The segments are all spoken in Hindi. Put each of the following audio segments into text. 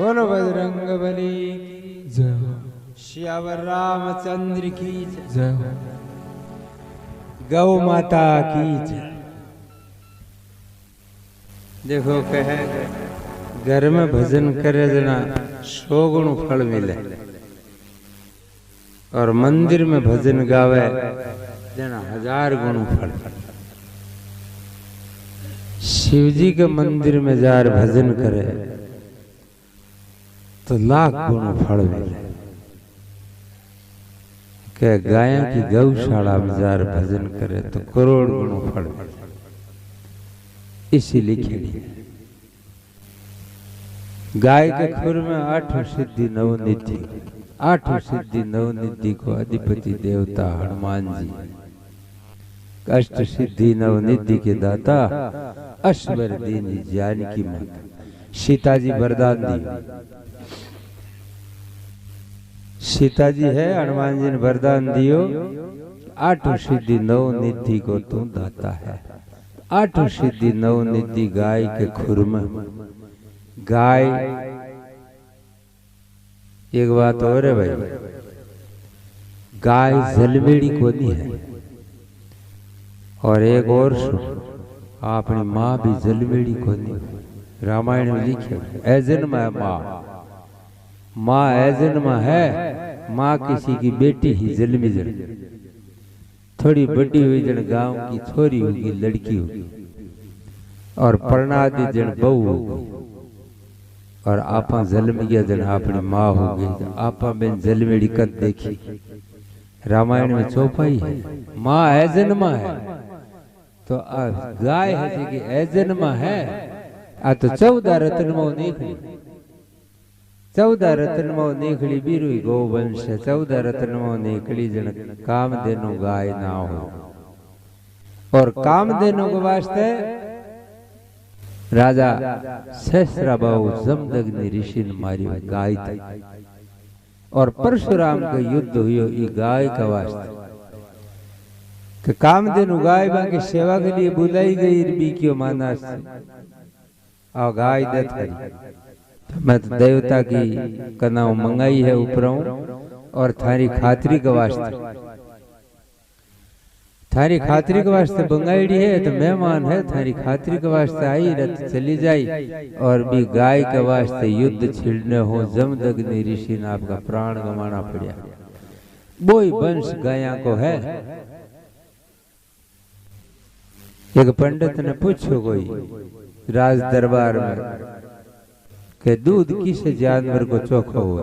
बोलो बजरंग बली जय हो, श्यावर रामचंद्र की जय हो, गौ माता की जय। देखो कहे घर में भजन करे जना 100 गुण फल मिले और मंदिर में भजन गावे जना 1000 गुण फल। शिव जी के मंदिर में जार भजन करे तो 1,00,000 गुण फल मिले। क्या गायों की गौशाला में जार भजन करे तो करोड़ गुण फल मिले। इसी लिखेली गाय के खुर में 8 सिद्धि नवनिधि, 8 सिद्धि नवनिधि को अधिपति देवता हनुमान जी, अष्ट सिद्धि नवनिधि के दाता अश्वर दीन जानकी माता, सीता जी वरदान दी। सीता जी है, हनुमान जी ने वरदान दियो 8 सिद्धि नवनिधि को तू दाता है। 8 सिद्धि नवनिधि गाय के खुर में। गाय एक बात और है भाई, गाय जलमेड़ी को नहीं है। और एक और अपनी माँ भी जलमेड़ी को नहीं। रामायण में लिखे ऐजन्म है माँ, माँ ऐजन्म है। माँ किसी की बेटी ही जन्मी जन, थोड़ी बड़ी हुई जन गांव की छोरी होगी, लड़की होगी, और परणादी जन बहू होगी, और आपा जन्म गया जन अपनी माँ होगी। आपा बेन जलमेड़ी कद देखी रामायण में चौपाई है, माँ ऐजन्मा है। तो गाय है कि ऐजन्मा है। आ तो 14 रत्न में निकली, 14 रत्न में निकली बीरू गोवंश, 14 रत्न में निकली जन कामधेनु गाय ना हो। और कामधेनु के वास्ते राजा सहस्राबाहु जमदग्नि ऋषि ने मारी गाय थी। और परशुराम का युद्ध हुई ये गाय का वास्ते कि कामधेनु गाय बाकी सेवा के लिए बुलाई गई। बी क्यों माना और गाय दत्त करी। मैं तो देवता की कनाव मंगाई है ऊपरों, और थारी खातरी के वास्ते, थारी खातरी के वास्ते बंगाईडी है। तो मेहमान है, थारी खातरी के वास्ते आई रथ चली जाई। और भी गाय के वास्ते युद्ध छिड़ने हो, जमदग्नि ऋषि ने आपका प्राण गंवाना पड़ा। बोई वंश गाया को है। एक पंडित ने पूछो कोई राज दरबार में कि दूध किस जानवर को चोखो हो।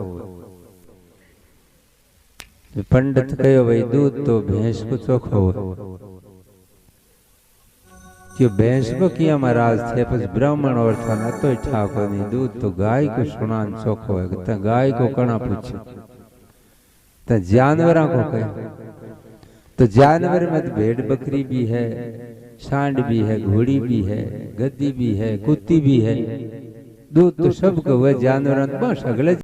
पंडित कहो भाई दूध तो भैंस को चोखो हो। क्यों भैंस को किया महाराज थे, बस ब्राह्मण और था ना तो ठाको नहीं। दूध तो गाय को सुनान चोखो है। गाय को कना पूछो तो जानवरों को कहे। तो जानवर में भेड़ बकरी भी है, सांड भी है, घोड़ी भी है, गद्दी भी है, कुत्ती भी है। दूध तो सब को वह जानवर बस अगले